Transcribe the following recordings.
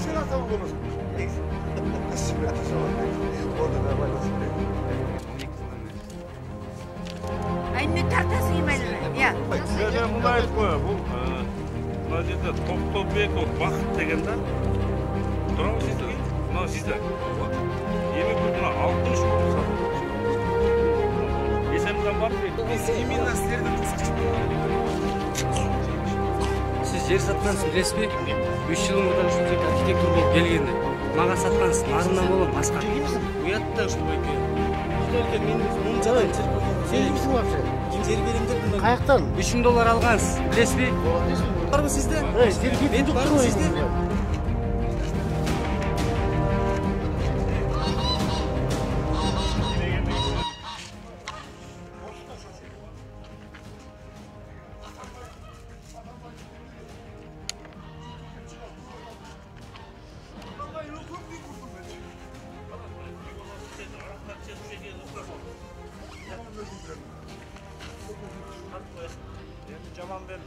Sen atamı bulursun. Kısmet orada da var. Ay ne tartasın yemeğine ya. Ben bunu ayıp koyayım. Bu Nazir'de top bek vakit degende duralım sizde. Buna sizde. Yemek buna 60 kuruş satın. Esemizden var mı? Biz именно сіздерді қысқашы. Сіз жер сатқансыз білесіз бе? 3 жыл мұрдан үшін архитектор болып келгенде. Маған сатқансыз нарынан болам басқа. Уятта үшін байке. Үстелке мен мұны жалайын. Сен емісің вообще? Жер берем деп бұнда. Қаяқтан? $3000 алғансыз. Білесіз бе? Бар ма сізде? Бет бар ма сізде?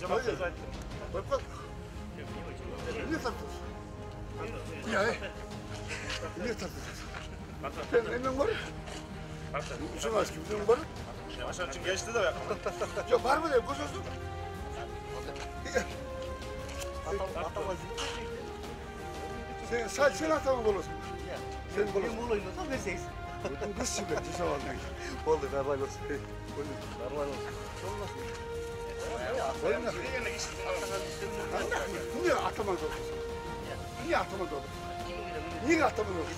Caman söz ayttım. Bak. Niye tartıyorsun? Ya. Niye tartıyorsun? Ben emin varım. Şunu aç gibi var. Aşağı için geçti de ya. Ya var mı diye koşuyorsun? Sen atamı bulursun. Sen bulursun. Ben bulayım da verseyiz. Kız şimdi ceza almaya. Oldu, normal olsun. Normal olsun. Niye atamaz olsun? Niye atamaz olsun? Niye atamaz olsun?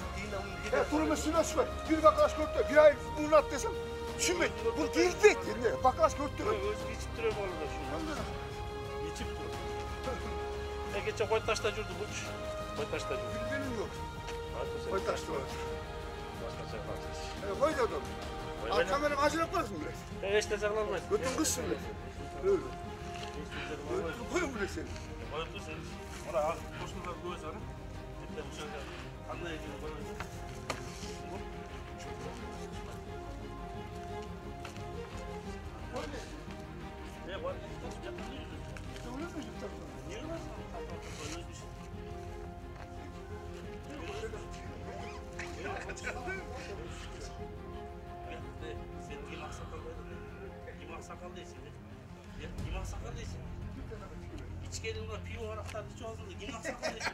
Ya durumu sürüyorsun. Bir baklaş gördü. Bir ay bunu at desem. Düşünmeyin. Bu değil değil. Baklaş gördü. Geçip duruyor bu arada şu. Geçip duruyor. Geçen Koytaş'ta yürüdü bu iş. Koytaş'ta yürüdü. Benim yok. Koytaş'ta var. Başka sefer. Koy da adam. Arkamdan acele koyarsın biraz. İşte saklanmaz. Götün kızsın biraz. Öyle. Koyun bile seni. Koyun da seni. Oraya koşunlar koy sana. Cidden bu şöyle anlayacağını koyun. Ne var? Niye var? Sen gimak sakal değilsin. Gimak sakal değilsin. İçkenin var, piyo var, aktar hiç olsun da gimak sakal değilsin.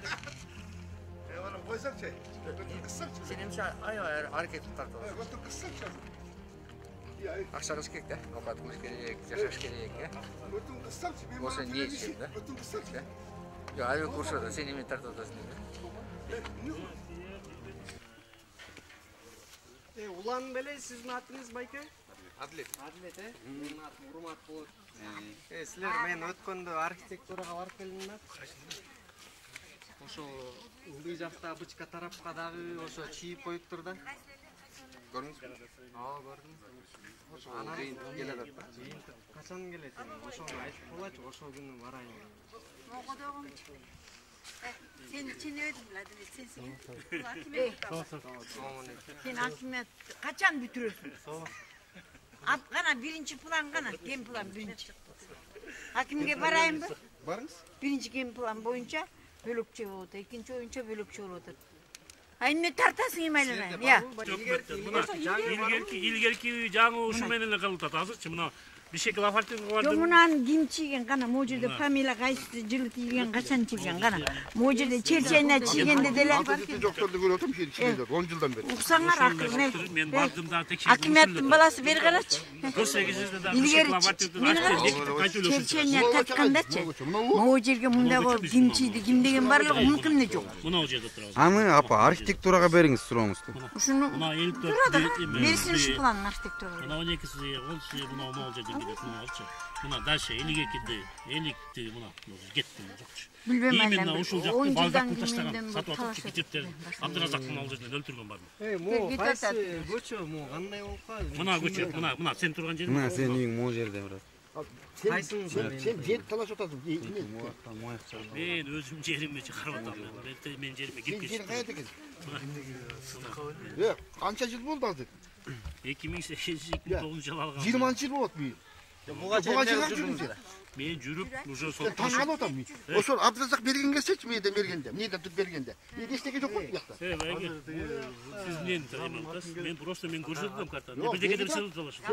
Eyvallah koysak şey. Götün kıssak şey. Senin şu ay hareket tutardı. Götün kıssak şey. Ақшаңыз керек та, ауқатыңыз керек, жашаш керек, иә? Götün kıssak şey. Осы не үшін, да? Götün kıssak şey. Жоқ, әуе курсыда сен немен тартып отырсың деп. Улан беле, сіздің атыңыз байке? Адлет. Адлет, менің атым Урмат болады. Сіздер мен өткенде архитектураға барып келдім да. Ошо ылдый жақта бычка тарапқа дағы ошо чийип коюп тур да. Көрдіңіз бе? Ооба, көрдүм. Ошо жыйын келе жатат да. Качан келет? Ошону айтып койгочу, ошол күнү барайын. Oğudum. Sen için öldün lan, sensin. Sen hakimiyet kaçan bitiriyorsun? At kana birinci plan kana, gem plan birinci. Hakimge barayım mı? Барыңыз. Birinci gem plan boyunca bölükçe oldu, ikinci oyunca bölükçe oldu. Ay ne tartasın yemeğine ya? İlgerki жаңы ушу менен эле кылып атасызчы мына бишек лафартин бар. Yomundan kim çiğgen kana, mucide familya kayısı cılık yiyen kaçan çiğgen kana. Mucide çerçeğine çiğgen dediler. Doktorda görüyordum ki içinde 10 yıldan beri. Uksanlar akıl ne? Men bardым да текшерүү. Hakimiyetin balası bir karaç. 48'de да İlgeri çerçeğine tatkanda çek. Mucide mundagı kim çiğdi, kim degen barlığı mümkün ne yok. Мына жерде турабыз. Аны апа архитектурага бериңиз сурооңузду. Şunu Мына элип durada versin şu planın arxitektörü. Мына 12'si, 10'su, мына жерде. Алчы. Мына дальше 52, 50 мына кетти жокчу. Билбейм Именно айлам. ушул жакты балдактын таштаган сатып атып кетиптер. Абдыразактын ал жерден өлтүргөн бармы? Могу кайсы көчө, могу кандай болуп калды? Мына көчө, мына сен турган жер. Мына сенин үйүң могу жерде брат. Sen jeri talaş otadın. Мен өзүм жериме карап атам. Мен жериме кирип Jeri кетип. kayda gel. Yok, kança yıl oldu azı? 2008-2009 jыл алган. 20 yıl oldu bir. Буга Buğa çıkar Мен жүрүп уже сол Tangal otam bir. O sonra Abdülazak bergenge seçmeydi bergende. Neyden tut bergende. Neyde isteki yok mu yakta? Байге. Сиз эмнени тайм атасыз? Мен просто мен көрсөттүм картаны. Бирдеке деп сылып талашып.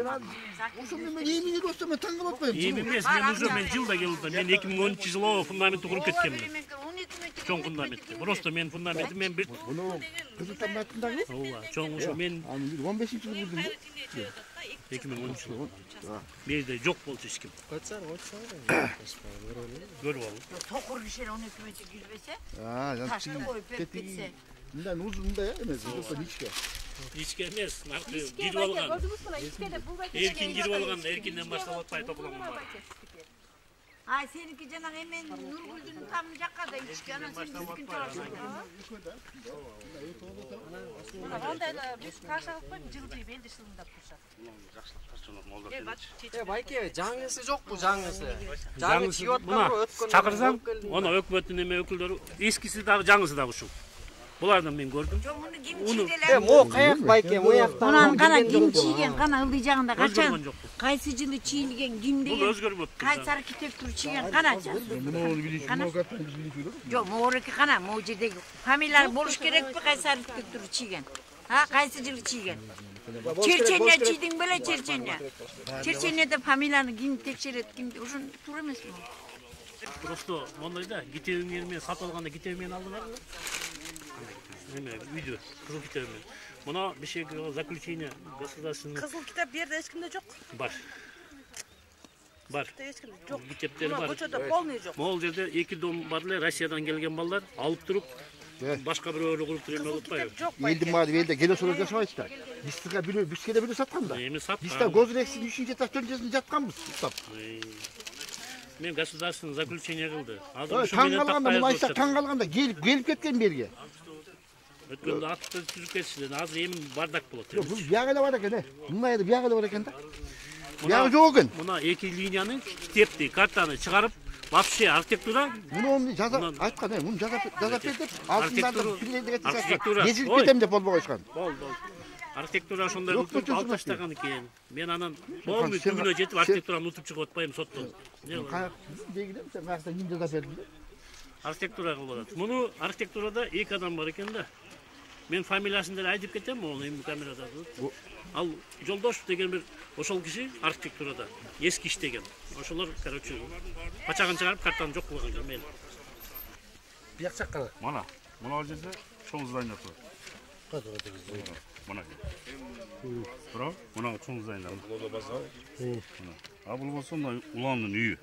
O sonra ben yemin ediyorsam ben tangal otmayayım. Эми эмес, мен уже мен жылда келдим. Мен 2013 жылы фундаментти куруп кеткенмин. 12 метр. Чоң фундаментти. Просто мен фундаменти мен бир Bunu kızıltan matında mı? ооба, чоң ушу мен 15. yıl vurdum. 2013 жылы. Менде жок болчу эч ким. Көрүп алып. Tokur kişiler 12 metre girmese, Ha, ya taşla koyup hep bitse. bundan uzun da ya emez. Yoksa hiç gel. Эчке эмес, наркы кирип алган. Эркин кирип алган, эркинден баштап атпай топологон бар. Ay seninki canım hemen Nurgül'ün tam yakada içki. Ana sen düzgün çalışın. Андайлар биз каршы алып койдук жылжыйбы элди шылыңдап турушат. Байке, жаңысы жокпу, жаңысы? Жаңы чыгып атканбы, өткөн. Чакырсаң, аны өкмөттүн эме өкүлдөрү, эскиси дагы жаңысы дагы ушул. Булардан мен көрдүм. Bunu kim çiğdeler? Мо каяк байке, моякта. Bunun kana kim çiğgen, kana ıldıyacağında kaçan. Өзгөргөн жокпу. Kaysı жылы çiğilgen, kim Бул degen. өзгөрүп өттү. Kaysı arkitektur çiğgen, kana çan. Bunu onu biliyorsun. Bunu katman biz biliyoruz. Yok, moğraki kana, moğcideki. Familiar boluş gerek mi kaysı arkitektur çiğgen? Ha, kaysı жылы çiğgen. Çerçenle çiğdin böyle çerçenle. Çerçenle familiyanı kim tekşeret, kim uzun tur emes mi? Просто мондай да, китебиң менен сатып алганда китебиң менен алдыңар. Эме үйдө, кызыл китебиң менен. Мына бишек заключение государственный Кызыл китап бу жерде эч кимде жок. бар. Бар. Эч кимде жок. Китептер бар. Көчөдө полный жок. Могул жерде 2 дом бар эле, Россиядан келген балдар алып туруп, башка бирөөлөр куруп туруп эме кылып атпайбы? Жок. Eldim madem elde gele sonra yaşayız da. Biz sıra biliyor, biz kere biliyor satkan da. Эми сат. Biz de Gozrex'in 3. etap döneceğiz yatkanmız. Stop. Мен государственный заключение кылды. Азыр Taң ушу менен kalganda, такпай bunu açsak taң kalganda gelip ketken berge. Өткөндө атты түзүп кетишти. Азыр эми бардак болот. Yok, bu bir yağıyla var eken he. Bunlar da bir yağıyla var eken de. Yağı yok eken. Мына 2 линияны китепти, картаны чыгарып, вообще архитектура Bunu onu жаза айтқан he. Bunu жаза бердip altından da Arkitektura- pilleri getirsen. arkitektura. Gezilip Oy. ketem de bol koyuşkan. Бол. Архитектура ошондой Жок, кылып жок, алып жок, таштаган экен. Мен анан полный сен- түбүнө жетип сен- архитектураны утуп чыгып атпайм соттон. Kayak belgilem sen varsa yine жаза бердin. Архитектура кылып атат. Муну архитектурада 2 адам бар экен да. Мен фамилиясын деле айтып кетем, оны эми камерада. Ал Жолдошев деген бир ошол киши архитектурада эски иштеген. Ошолор, короче, пачагын чыгарып картаны жок кылган экен мен. Bir çakana. Мына ал жерде чоң здание турат. Мына. Тура, мына чоң здание. А бул болсо мына уландын үйү.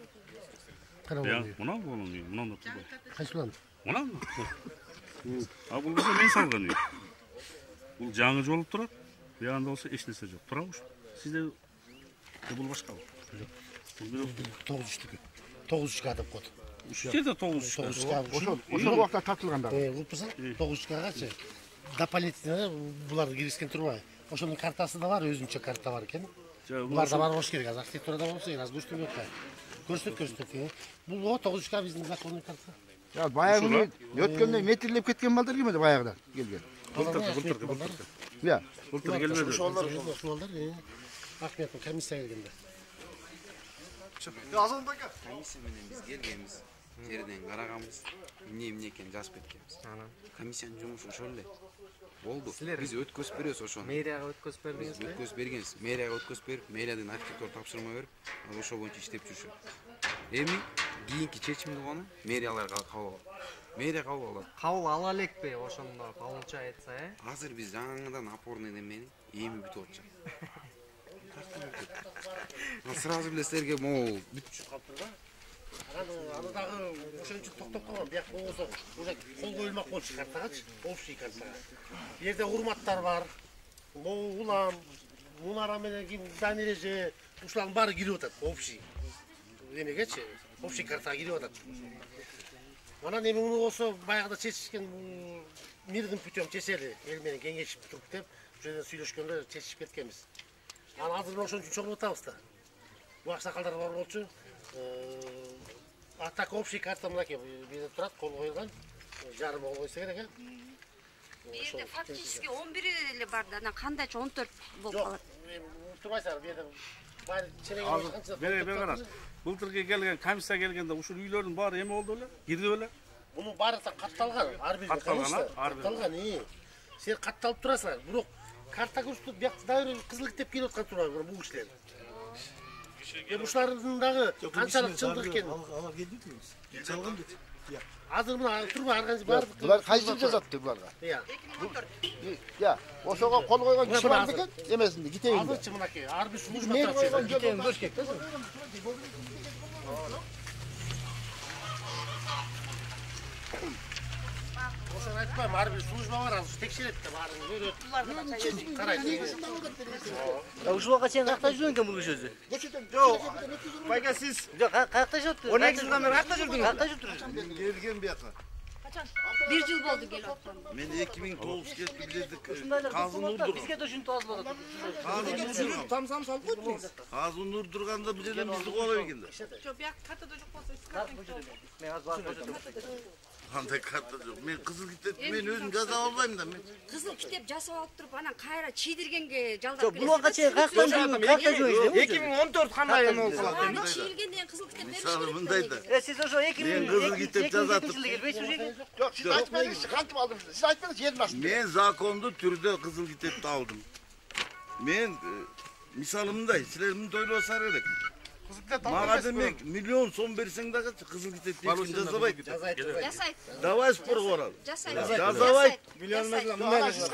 Мына уландын үйү, мындан турбайт. Kaçılan. Мына. А бул болсо мен салган үй. Бул жаңы жолуп турат. Буягында болсо эч нерсе жок. Тура ушу. Сизде бул башкабы? Бул бирок 9 адам код. ушул жерде 9 Oşol vakta tartılganda. Кылпысың 9-гачы. Дополнительно булар кирискен турбай. Ошонун картасы да бар, өзүнчө карта бар экен. Булар да бар болуш керек. Аз архитектурада болсо, аз көрсөтүп атпай. Көрсөтөт. Бул 9-га биздин законный карта. Ya bayağı ötkende metrelep ketken balдар kimedi bayağıdan gelgen. Ya. Былтыр келмеди. Ошолор, Ахметтин комиссия келгенде. Комиссия менен биз келгенбиз. Жерден караганбыз. Эмне экенин жазып кеткенбиз. Комиссиянын жумушу ошол эле. Болду. Биз өткөзүп беребиз ошону. Мэрияга өткөзүп бердиңизби? Өткөзүп бергенбиз. Мэрияга өткөзүп берип, мэриядан архитектор тапшырма берип, ошол боюнча иштеп жүрүшөт. Эми кийинки чечимди гана мэриялар кабыл алат. Мэрия кабыл алат. Кабыл ала элекпи ошондо кабылча айтса, Азыр биз жаңыдан опорный немени эми бүтүп атышат. Сразу билесилерге могул бүтчү. Аны дагы ошон үчүн токтоп койгон. Бияк болсо уже кол коюлмак болчу картагачы, общий картага. Бу жерде урматтар бар. Могу улам, Мунара менен ким Даниреже ушулардын баары кирип атат, общий. Эмегечи, общий картага кирип атат. Анан эми муну болсо баягыда чечишкен мирдин путем чечели, эл менен кеңешип туруп деп, ошол жерде сүйлөшкөндө чечишип кеткенбиз. Анан азыр ошон үчүн чогулуп атабыз да. Бул аксакалдар бар болчу. А так общий карта мынакей, бизде турат, кол коюлган. Жарым кол койсо керек, э? Бу жерде фактически 11 эле бар да, анан кандайча 14 болуп калат. Турбайсыңар, бу жерде баары ченеге канча. Бери кара. Былтыркы келген комиссия келгенде ушул үйлөрдүн баары эме болду эле, кирди эле. Мунун баары катталган, ар бир катталган. Сен катталып турасың, бирок карта көрсөтүп, бияк дайыр кызыл китеп келип аткан турат бул кишилер. Ушулардын дагы канчалык чындык экенин. Алар келдикпи? Жалган дейт. Азыр мына турбай ар канча баардык. Булар кайсы жазатты буларга? Иә. 2014. Ошого кол койгон киши бар бекен, эмесинде китебинде. Азырчы мынакей, ар бир служба турат. Китебин көрүш керек да. Ошону айтпайм, ар бир служба бар, азыр текшерет да баарын көрөт. Карайт. Ушуга чейин каякта жүргөн экен бул киши өзү? Жок. Байка сиз Каякта жүрүптүр? 12 жылдан бери каякта жүрдүңүз? Каякта жүрүптүр? Келген бияка. 1 жыл болду келип аткан. Мен 2009 келип билдик. Казын урдур. Бизге да ушинтип азып атат. Казын тамсам салып койдуңуз. Казын урдурганда бул жерден бизди кубалап экен да. Жок, бияк картада жок болсо. Мен азыр барып Кандай карта жок. Мен кызыл китепти мен өзүм жасап албайм да мен. Кызыл китеп жасап алып туруп, анан кайра чийдиргенге жалдап Жок, буга чейин каяктан жүргөн? 2014 кандай эме болуп калат Аны чийилгенден кызыл китеп бериш Мисалы керек. мындай да. Сиз ошо 2000 Мен кызыл китеп жазатып. жылы келбейсизби? Жок, сиз айтпаңыз, кантип алдым сизди? Сиз айтпаңыз, жерин ачтым. Мен закондуу түрдө кызыл китепти алдым. Мен мисалы мындай, силер мынтип ойлобосуңар керек. Мага демек миллион сом берсең дагы кызыл китепти эч ким жасабайт. Жасайт. Давай спорго баралы. Жасайт. Жасабайт.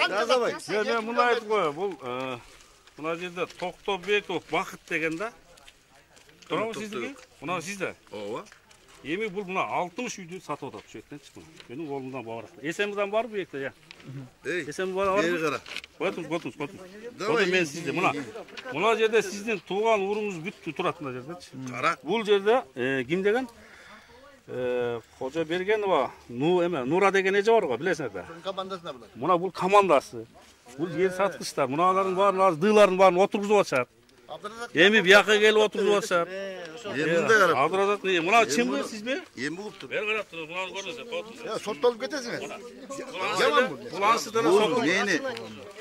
Жазабайт. Мен муну айтып коеюн. Бул мына жерде токто беков бакыт деген да. Туурабы сиздики? Мына сизде. Ооба. Эми бул мына 60 үйдү сатып атат ушул жектенчи. Менин колумдан бар. Эсемидан барбы бу жекте? Эй, Эсем бар. бери кара. Котуңуз. Давай мен сизде мына жерде сиздин тууган уруңуз бүттү турат мына жердечи. Кара. Бул жерде ким деген? Кожо Бергенова, Нура деген эже бар го, билесиңер да. Командасына булар. Мына бул командасы. Бул жер саткычтар. Муналардын баарын азыр дыйлардын баарын отургузуп атышат. Эми бияка келип отургузуп атышат. Мындай карап. Абдуразак, мына чынбы сизби? Эми болуптур. Бер карап туруп, мунаны көрүңүз. Соттолуп кетесиңер. Бул ансыдыр Мени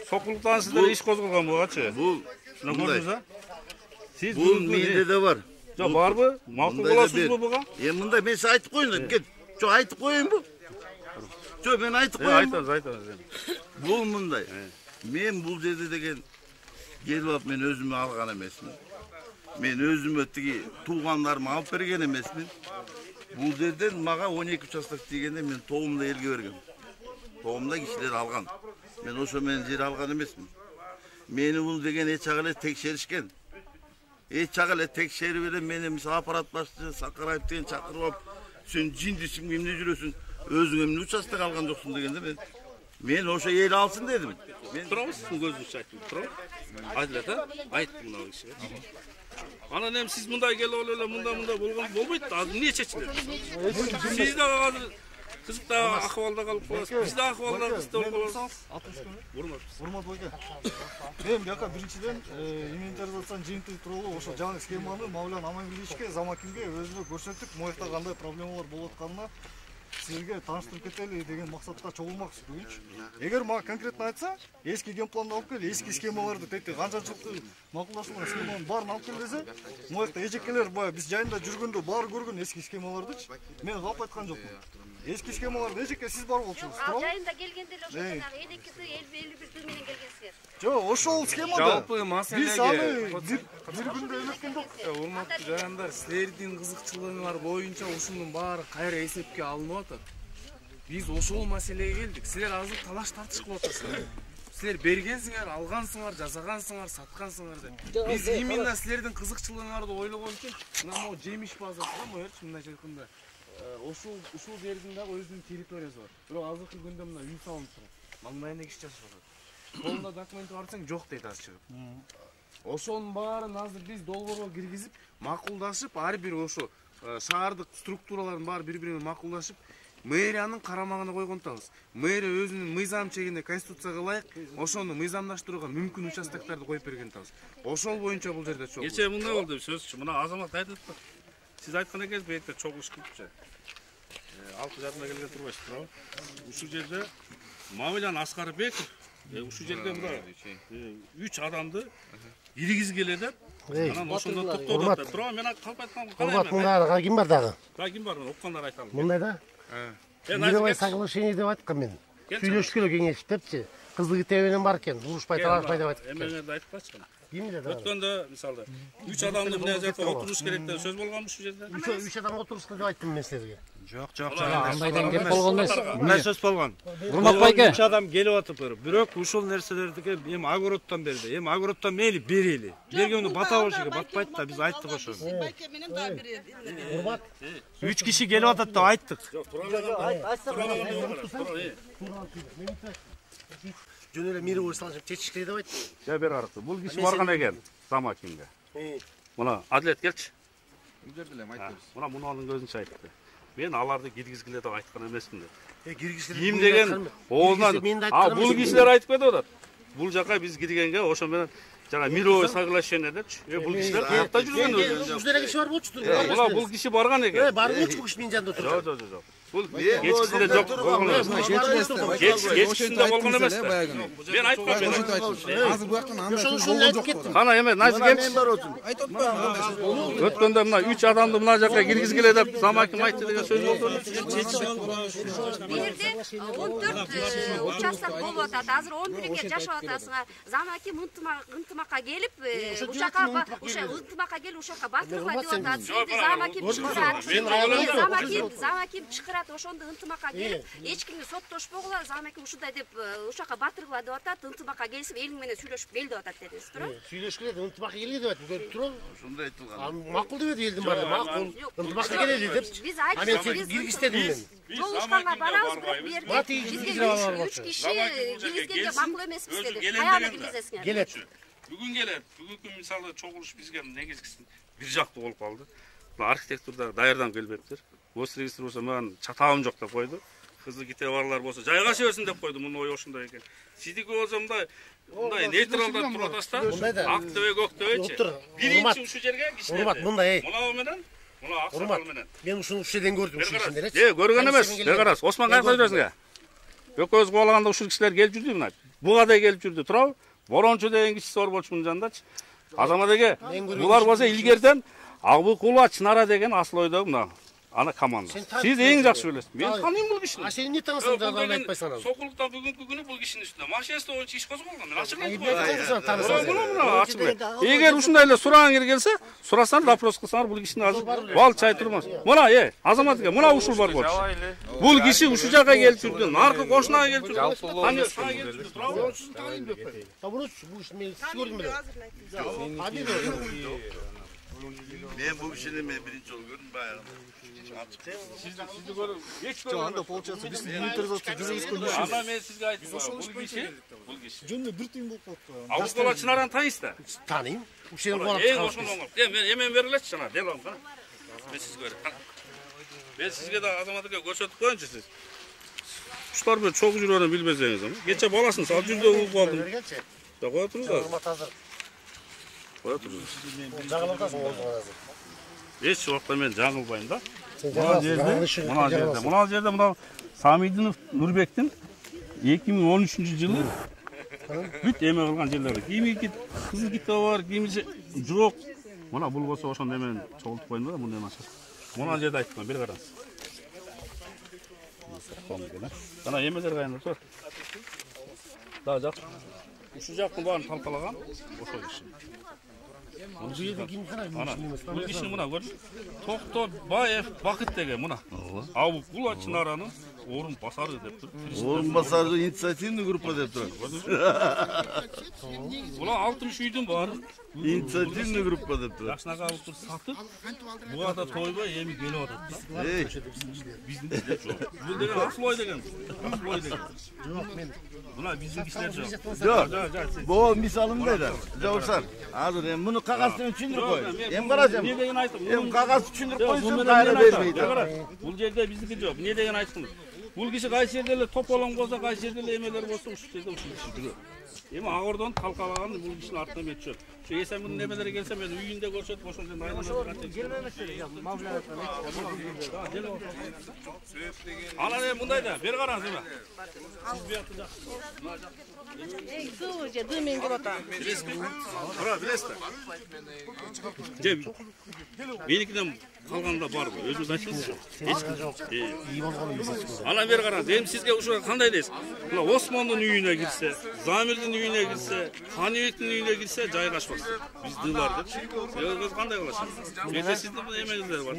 сокулуктан сиздер иш козголгон бугачы. бул Көрдүңүз а? Сиз бул менде да бар. Жок, барбы? Макул болосузбу буга? Мындай мен сиз айтып коеюн да. Кет. Жок, айтып коеюнбу? Жок, мен айтып коеюн. Айтыңыз. Бул мындай. Мен бул жерде деген келип алып мен өзүмө алган эмесмин. Мен өзүмө тиги туугандарыма алып берген эмесмин. Бул жерден мага 12 участок дегенде мен тоомду элге бергем. Тоомда кишилер алган. Мен ошо менен жер алган эмесмин. Мени бул деген эч ак эле текшеришкен. Эч ак эле текшерип эле мени мисалы аппарат башчысы Сакараев деген чакырып алып, сен жиндисиң, эмне жүрөсүң, өзүң эмне участок алган жоксуң дегенде мен ошо эл алсын дедим. Турабыз, сиздин көзүңүзчө айтып туруп. Айтылат а? Айтты мына киши. Анан эми сиз мындай келип эле мындай болгон болбойт. Азыр эмне чечилет? Сиз дагы азыр кызыктуу акыбалда калып каласыз. Биз да акыбалда кызыктуу болуп калабыз. Урмат байка. Мен бияка биринчиден инвентаризациянын жыйынтыгы тууралуу ошо жаңы схеманы Мавлян Амангелдиевичке, Замакинге өзүнө көрсөтүп, моякта кандай проблемалар болуп атканына силерге тааныштырып кетели деген максатта чогулмакчы бүгүнчү. Эгер мага конкретно айтса, эски генпланды алып кел, эски схемаларды тетти канчанчылык макулдашылган схеманын баарын алып кел десе, моякта эжекелер баягы биз жайында жүргөндө баары көргөн эски схемалардычы. Мен калп айткан жокмун. Эски схемаларды эжекке сиз бар болчуңуз, туурабы? Жайында келгенде эле ошо жанагы элеккиси 51 тил менен келгенсиздер. Жок, ошол схемада жалпы маселеге биз аны бир күндө эметкен жок. Урматтуу жарандар, силердин кызыкчылыгыңар боюнча ушунун баары кайра эсепке алынып атат. Биз ошол маселеге келдик. Силер азыр талаш тартыш кылып атасыңар. Силер бергенсиңер, алгансыңар, жасагансыңар, саткансыңар деп. Биз именно силердин кызыкчылыгыңарды ойлогон үчүн мына могу жемиш базасы да, моерчи мындайча айтканда. Ушул жердин дагы өзүнүн территориясы бар. Бирок азыркы күндө мына үй салынып турат. Маңдайында киши жашап атат. Колунда документи бар десең, жок дейт азыр чыгып. Ошонун баарын азыр биз долбоорго киргизип, макулдашып, ар бир ошо шаардык структуралардын баары бири-бирине макулдашып, мэриянын карамагына койгон атабыз. Мэрия өзүнүн мыйзам чегинде конституцияга ылайык ошону мыйзамдаштырууга мүмкүн участокторду коюп берген атабыз. Ошол боюнча бул жерде чогуу. Кече мындай болду сөзчү. Мына азамат айтып атты. Сиз айткан экенсиз, бу жерде чогулуш кылыпчы. 6 жартына келген турбайсыз, туурабы? Ушул жерде Мамилян Аскарбеков ушул жерде мына 3 адамды киргиз келе деп, анан ошондо токтоп атат. Туурабы? Мен калп айткам, Урмат, мында ким бар дагы? Ким бар? Оккандар айталым. Мындай да? Мировой соглашение деп айткан мен. Сүйлөшүп келе кеңешип депчи. Кыздыгы тебенен бар экен, урушпай талашпай деп айткан. Эмеңерди айтып качкан. Ким эле да? Өткөндө мисалы 3 адамды мына жерде отуруш керек деп сөз болгонбу ушул жерде? 3 адам отурушкан деп айттым мен силерге. Жок, жок. Андайдан кеп болгон эмес. Мындай сөз болгон. Урмат байке. 3 адам келип атып, бирок ушул нерселерди эми огороддон берди. Эми огороддон мейли берели. Бергенде бата болуш керек, батпайт да, биз айттык ошо. Байке менен да берет. Урмат. 3 киши келип атат деп айттык. Жөн эле мировой соглашение чечиш керек деп айтты. Же бер арыкты. Бул киши барган экен Замакинге. Мына Адилет келчи. Мына мунунун көзүнчө айтты. Мен аларды киргизгиле деп айткан эмесмин деп. Ким деген оозунан бул кишилер айтып кетип атат. Бул жака биз киргенге ошо менен жана мировой соглашение депчи. Бул кишилер каякта жүргөн өзү. Ушул киши бар болчу. Мына бул киши барган экен. Бар болчу бул киши менин жанымда отуруп. Жок. Бул кечкисинде жок болгон эмес. Кечкисинде болгон эмес. Мен айтпам. Азыр бу жактан андай сөз болгон жок. Кана эме, найсы келчи. Өткөндө мына 3 адамды мына жака киргизгиле деп Замакин айтты деген сөз болду. Бул жерде 14 участок болуп атат. Азыр 11ге жашап атасыңар. Замакин ынтымакка келип, ушака келип ушака батыргыла деп атат. Замакин чыгарат. Замакин чыгарат. Ошондо ынтымакка келип, эч кимди соттошпогула, Замакин ушундай деп ушака батыргыла деп атат. Ынтымакка келип, элиң менен сүйлөшүп кел деп атат дедиңиз, туурабы? Сүйлөшкүлө деп ынтымакка келе деп атты. Көрүп турабы? Ушундай айтылган. Макул деп элдин баары, макул. Ынтымакка келели деп. Биз айттык, киргиз дедим мен. Жолушканга барабыз, бирок бу жерде бизге 3 киши киргизгенге макул эмеспиз деди. Каяка киргизесиңер? Келет. Бүгүн келет. Бүгүнкү мисалы чогулуш бизге негизгisi бир жактуу болуп калды. Архитектурда даярдан келбептир. Госрегистр болсо мен чатабым жок деп койду. Кызыл китеби барлар болсо жайга чебесин деп койду. Мунун ою ошондой экен. Сиздики болсо мындай нейтралдап туруп атасыздар. Ак төбө, көк төбөчү. Биринчи ушул жерге кишилер. Урмат, мындай. Мына менен, мына ак сакал менен. Мен ушуну ушул жерден көрдүм, ушул ишиндерчи. Көргөн эмес. Бер карас. Осман кайда жүрөсүң? Экөөбүз кубалаганда ушул кишилер келип жүрдү мына. Буга да келип жүрдү, туурабы? Борончу деген кишиси бар болчу мунун жанындачы. Азамат эге, булар болсо илгерден Абыкулова Чынара деген асыл ойдогу мына ана команда. Сиз эң жакшы билесиз. Мен таныйм бул кишини. А сен эмне таанысың да аны айтпайсың анан? Сокулуктан бүгүнкү күнү бул кишинин үстүндө машинасы боюнча иш козголгон. Мен ачык айтып коеюн. Эгер ушундай эле сурагың келсе, сурасаңар, вопрос кылсаңар, бул кишини азыр бал чай турмас. Мына, азамат эке, мына ушул бар болчу. Бул киши ушул жака келип жүрдү, наркы кошунага келип жүрдү. Кане сага келип жүрдү, туурабы? Ушуну таныйм деп коеюн. Бул ишин мен сиз көрдүм эле. Мен бул кишини биринчи жолу көрдүм баягы. Сизди көрүп, эч Жок, анда получается биз интервьюда жүргүзгөн иши. Ана мен сизге айттым, бул киши. Жөнүндө бир тыйын болуп калыптыр. Абыкулова Чынараны тааныйсыздар? Таныйм. Ушул жерден кубалап чыгабыз. Эң ошондон. Мен эмен берилечи жана, делам кана. Мен сизге көрөм. Мен сизге да азамат эке көрсөтүп коеюнчу сиз. Ушулар менен чогуу жүргөнүн билбесеңиз, кече баласын салып жүрдү угуп калдым. Да кое туруңуздар. Кое туруңуз. Жаңылтасың азыр. Эч убакта мен жаңылбайм да. Мына жерде мына Самидинов Нурбектин 2013-жылы бүт эме кылган жерлери. Кими кызыл китеби бар, кимиси жок. Мына бул болсо ошондой менен чогултуп коюн да, мындай начар. Мына жерде айткан, бир караңыз. Ana emелер кайнап тур. Да, жак. Ушул жактын баарын талкалаган ошол киши. Бул жерде ким карайт? Бул кишини мына көрчү. Токтобаев Бакыт деген мына. Абыкулова Чынаранын орун басары деп тур. Орун басары инициативный группа деп тур. Була 60 үйдүн баары Инициативный группа деп турат. Жакшынака алып туруп сатып, буга да тойбой эми келип атат да. Биздин жок. Бул деген асыл ой деген. Асыл ой деген. Жок, мен. Мына биздин кишилер жок. Жок. Бул мисал мындай. Жаушар. Азыр эми муну кагаздан түшүндүрүп кой. Эми карачым. Эмне деген айттым? Эми кагаз түшүндүрүп койсоң кайра бербейт. Бул жерде биздики жок. Эмне деген айттым? Бул киши кайсы жерде эле тополоң болсо, кайсы жерде эле эмелер болсо, ушул жерде ушул киши жүрөт. Эми Агордон талкалаган бул кишинин артынан мен түшөт. Ошо эсен немелери келсе мен үйүндө көрсөтүп ошол жерде Анан эми мындай да, бери караңыз эми. Сиз буякта жакшы. Суу же дымен келип атат. Билесизби? Же меникиден калганда барбы? Өзүңүз айтыңызчы. Эч ким жок. Анан бери караңыз. Эми сизге ушуга кандай дейсиз? Мына Осмондун үйүнө кирсе, Замирдин үйүнө кирсе, Каныбектин үйүнө кирсе жайгашпас. Биз дылар деп. Өзүңүз кандай кыласыз? Менде сиздин эмеңиздер бар.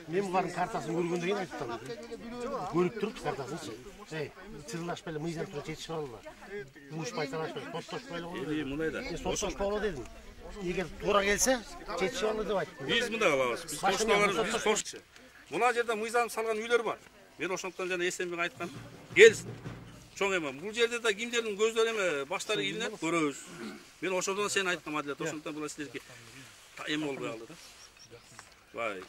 Мен булардын картасын көргөндөн кийин айттым. Көрүп туруп картасынчы. Чырылдашпай эле мыйзам туруп жетишип алалар. Урушпай талашпай, тоштошпой эле койду. Мындай да. Тоштошпой дедим. Эгер туура келсе, жетишип алды деп айттым. Биз мындай кылабыз. Биз коштолор, биз кошчу. Мына жерде мыйзам салган үйлөр бар. Мен ошондон жана эсенбек айткан. Келсин. Чоң эме. Бул жерде да кимдердин көздөрү эме баштары илинет, көрөбүз. Мен ошондон сен айткам адилет. Ошондон була силерге эме болбой калды да. Бай.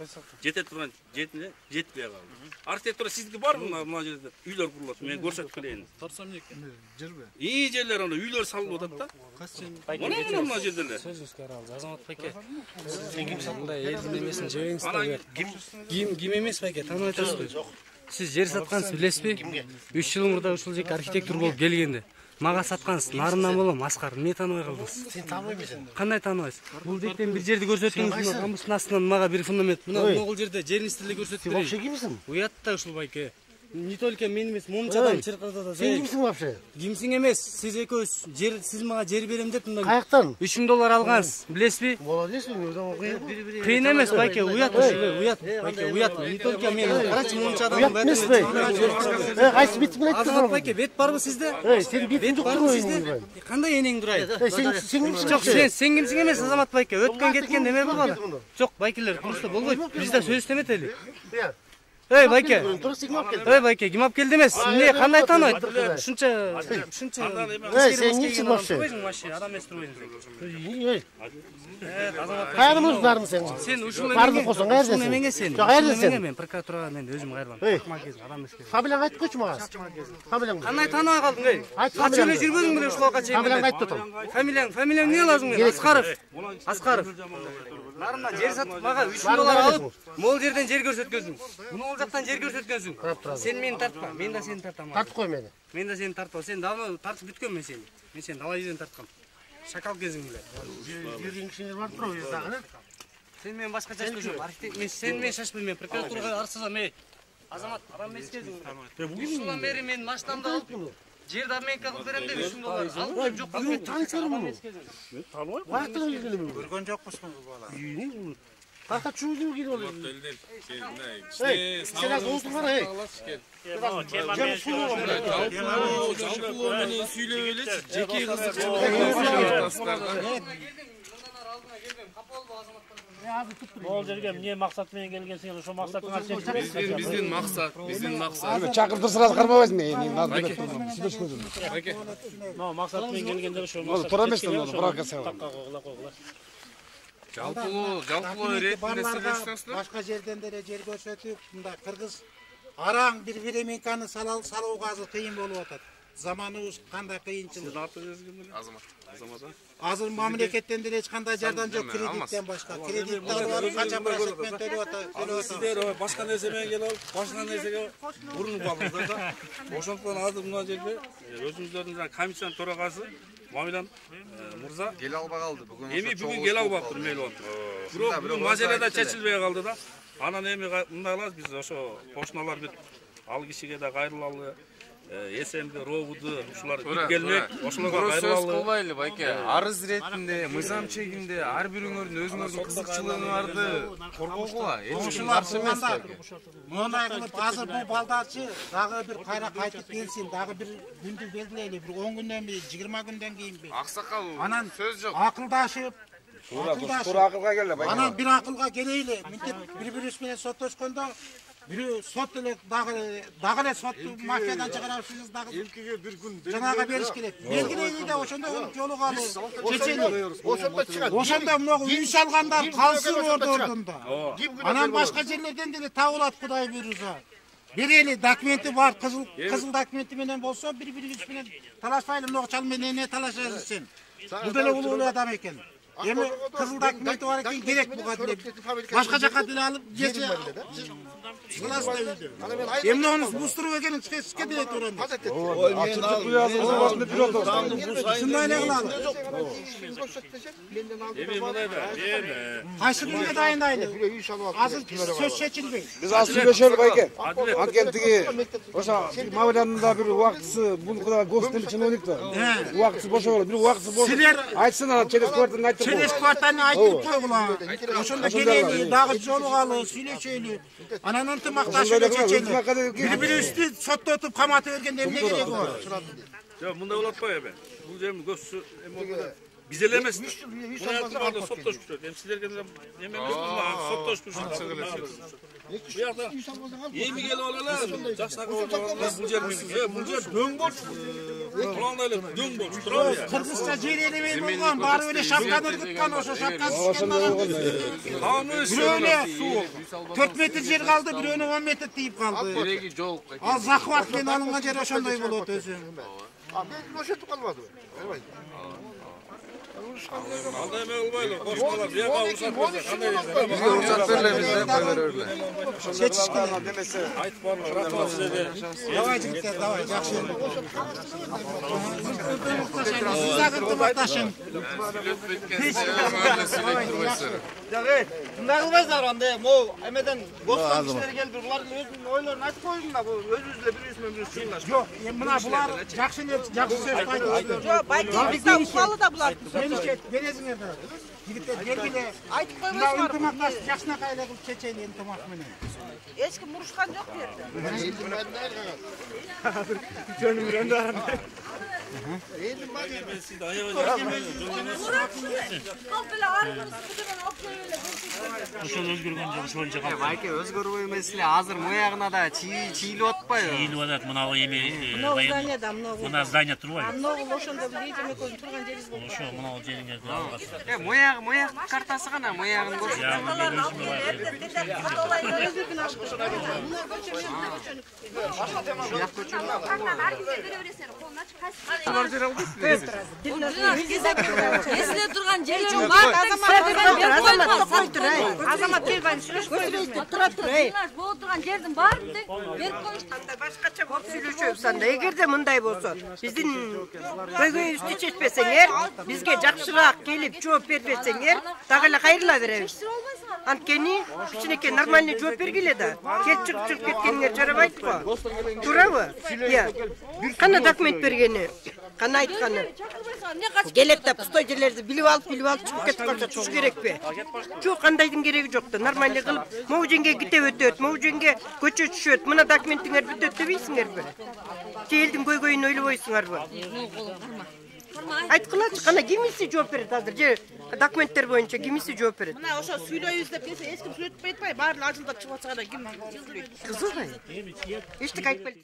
Жете турган жетине жетпей калды. Архитектура сиздики барбы мына жерде? Үйлөр курулат. Мен көрсөтүп келейин. Тарсам экен. Жерби? И жерлер анда үйлөр салынып атат да. Мына жерде эле. Сөзүңүзгө аралыз. Азамат байке. Сен кимсиң? Мындай элдин эмесин жебеңиздер. Ким эмес байке? Таанып атасызбы? Сиз жер саткансыз билесизби? 3 жыл мурда ушул жерге архитектор болуп келгенде мага саткансыз. Нарынан болом, Аскар. Эмне тааныбай калдыңыз? Сен тааныбайсың. Кандай тааныбайсыз? Бул жектен бир жерди көрсөттүңүз, камыстын астынан мага бир фундамент. Мына бул жерде жеринизди эле көрсөтүп берейин. Сен вообще кимсиң? Уятта ушул байке. Не только мен эмес, монча адам чыркырда да. Сен кимсиң вообще? Кимсиң эмес, сиз экөөбүз жер, сиз мага жер берем деп мындан. Каяктан? $3000 алгансыз, билесизби? Молодец, Кыйын эмес байке, уят байке, уят. Не только мен, карачы монча адам бетине. Кайсы бетиң менен айттың? Азамат байке, бет барбы сизде? Сен бетиң жок турбайбы? Кандай энең дурайт? Сен кимсиң? Жок, сен кимсиң эмес, Азамат байке. Өткөн кеткен неме болбады? Жок, байкелер, курста болбойт. Бизде сөз эстеметели. Эй, байке. Эй, байке, ким алып келди эмес? Эмне, кандай тааныбайт? Ушунча. Сен кимсиң вообще? Адам эмес турбайсың. Кайда муздарың сен? Сен ушул барды косоң, кайердесиң? эмеңе сен. Жок, кайердесиң? Мен прокуратурага мен өзүм кайрылам. Адам эмес. Фамилияңды айтып койчу мага. Фамилияңды. Кандай тааныбай калдың, эй? Айт фамилияңды. Качан жүрбөдүң беле ушулга чейин? Фамилияңды айтып атам. Фамилияң эмне лазым мен? Аскаров. Нарында жер сатып мага $3000 алып, мол жерден жер көрсөткөнсүң. Мол жактан жер көрсөткөнсүң. Сен мени тартпа, мен да сени тартам. Тартып кой мени. Мен да сени тартпа. Сен давно тартып бүткөн мен сени. Мен сени далай жерден тарткам. Шакал кезиң эле. Жердин кишилер бар турбу дагы. Сен мен башка чачпайсың. Архитектор мен сен мен шашпайм, мен прокуратурага арызсызам, эй. Азамат, адам эмес кезиң. Ушундан бери мен машинамды алып жерди обменка кылып берем деп $3000 алып жок. Мен таанысам муну. Мен тааныбайм. Вакытында келгенмин. Көргөн жокмусмун бул бала? Ката чуйдуу келип алып. Сен азыр отур эй. Жалпылоо менен сүйлөп элечи. Жеке кызыкчылык. Ол жерге эмне максат менен келгенсиң, ошо максатыңа сен биздин максат. Чакыртырсаңар кармабайсың мен. Но максат менен келгенде ошо максат. Туура эмес да, провокация. Жалпылоо иретинде сүйлөшсөңүздөр. Башка жерден деле жер көрсөтүп, мында кыргыз араң бир временканы салууга азыр кыйын болуп атат. Заманыбыз кандай кыйынчылык. Азамат. Азыр мамлекеттен деле эч кандай жардам жок, кредиттен башка. Кредиттер бар, канча процентмен төлөп атат. Сиздер башка нерсе менен келип, башка нерсеге урунуп калдыңыздар да. Ошондуктан азыр мына жерде өзүңүздөрдүн комиссиянын төрагасы Мамилан мырза келе албай калды. Бүгүн келе албаптыр, мейли болуп. Бирок бүгүн маселе да чечилбей калды да. Анан эми мындай кылабыз, биз ошо кошуналар бүт ал кишиге да кайрылалы. СМді, РОВУ-ды, ушулар келмек, ошолорго сөз кайрылалы. кылбайлы байке. Арыз иретинде, мыйзам чегинде ар бирөөңөрдүн өзүңөрдүн кызыкчылыгыңарды коргоогула эч ким каршы эмес байке. Мындай кылып азыр бул балдарчы дагы бир кайра кайтып келсин, дагы бир күндү белгилейли, бир 10 күндөн бери, 20 күндөн кийинби. Аксакал анан сөз жок. Акылдашып, Туура акылга келе байке. анан бир акылга келейли. Мынтип бири-бирибиз менен соттошкондо бирөө сот эле дагы эле сот мафиядан чыгарабыз дагы Элкиге бир күн жанага бериш керек. Белгилейли да ошондо жолугалы чечели. Ошондо чыгат. Ошондо могу үй салгандар калсын ордордунда. Анан башка жерлерден деле табылат Кудай буйруса. Берели документи бар, кызыл документи менен болсо бири-бирибиз менен талашпайлы. Мына чал менен эмне талашасың сен? Бул деле улуу адам экен. Эми кызыл документи бар экен керек буга деле. Башка жака деле алып жесе Сылас да үйдө. Эмне оны бустуруп экенин сизге деле туран. Ой, мен ал Шундай эле кылалы. Эми мындай да, Кайсы күнгө дайындайлы? Азыр сөз чечилбейт. Биз аз сүйлөшөлү байке. Анткени ошо Мавлянда бир убактысы бул куда гостелик чиновник да. Убактысы бошо бир убактысы бошо. Айтсын ана через квартираны айтып. Через квартираны айтып койгула. Ошондо келели, дагы жолугалы, сүйлөшөлү. Анан ынтымакташып чечели. Бири-бирибизди соттотуп каматып бергенде эмне кереги бар? Жок, мындай болот атпайбы? Бул жердин көпсү биз эле эмес. Мына соттошуп жүрөт. Эми силерге деле эме эмес, соттошуп жүрөт. Буякта эми келип алалы. Жакшы бул жер менин. Бул жер дөң болчу. Кулаңдай эле дөң болчу. Турабы? Кыргызча жер элебей болгон, баары эле шапканы ыргыткан, ошо шапкасы бирөөнө 4 метр жер калды, бирөөнө 10 метр тийип калды. Кереги жол. Ал захват менен алынган жер ошондой болот өзү. Мен ошентип калбадыбы? Алда эме болбойлу, кош калат. Бияка уруксат берсе, кандай десең? Бизге уруксат берилебиз да, кой беребиз. Чечиш керек. Демесе, айтып барма, рахмат силерге. Давай жигиттер, давай, жакшы. Сиз дагы ынтымакташың. Мындай кылбайсыздар анда, могу эмеден бостон кишилер келип булардын өзүнүн ойлорун айтып койдум да, бул өзүбүз эле бирибиз менен бирибиз чыгылдашып. Жок, мына булар жакшы сөз айтып. Жок, байке бизде укмалы да булар. Бересиңер да. Жигиттер бергиле. Айтып койбойсуңар. Ынтымакташ жакшынакай эле кылып чечели ынтымак менен. Эч ким урушкан жок бу жерде. Жөнүм рендарым. Мен сизди аябай ошол өзгөргөн жок, ошол жака. Байке өзгөрүү эмес эле, азыр моягына да чийилип атпайбы? Чийилип атат, мына эми. Мына здание да, мына здание турбайбы? Мына ошондо бир эжеме көзүн турган жерибиз болду. Ошо мына жериңер алган. Мояк картасы гана, моягын Эсиле турган жери бар. Азамат келбайм, сүйлөшпөйбүз. Тура тур. Болуп турган жердин баарын тең берип коюшту. Анда башкача болуп сүйлөшөбүз анда. Эгерде мындай болсо, биздин көйгөйүбүздү чечпесеңер, бизге жакшыраак келип жооп бербесеңер, дагы эле кайрыла беребиз. Анткени кичинекей нормальный жооп бергиле да. Келип чыгып кеткениңер жарабайт го. Туурабы? Кана документ бергени? Кана айтканы? Келет да пустой жерлерди билип алып чыгып кетип калса туш керекпи? Жок, кандайдын кереги жок да. Нормальный кылып, могу жерге китеп өтөт, могу жерге көчө түшөт. Мына документиңер бүтөт дебейсиңерби? Же элдин көйгөйүн ойлобойсуңарбы? Айткылачы, кана кимиси жооп берет азыр? Же документтер боюнча кимиси жооп берет? Мына ошо сүйлөйбүз деп келсе, эч ким сүйлөтпөй атпайбы? Баарын ажылдап чыгып атса гана ким сүйлөйт? Кызыгай. Эчтеке айтпайт.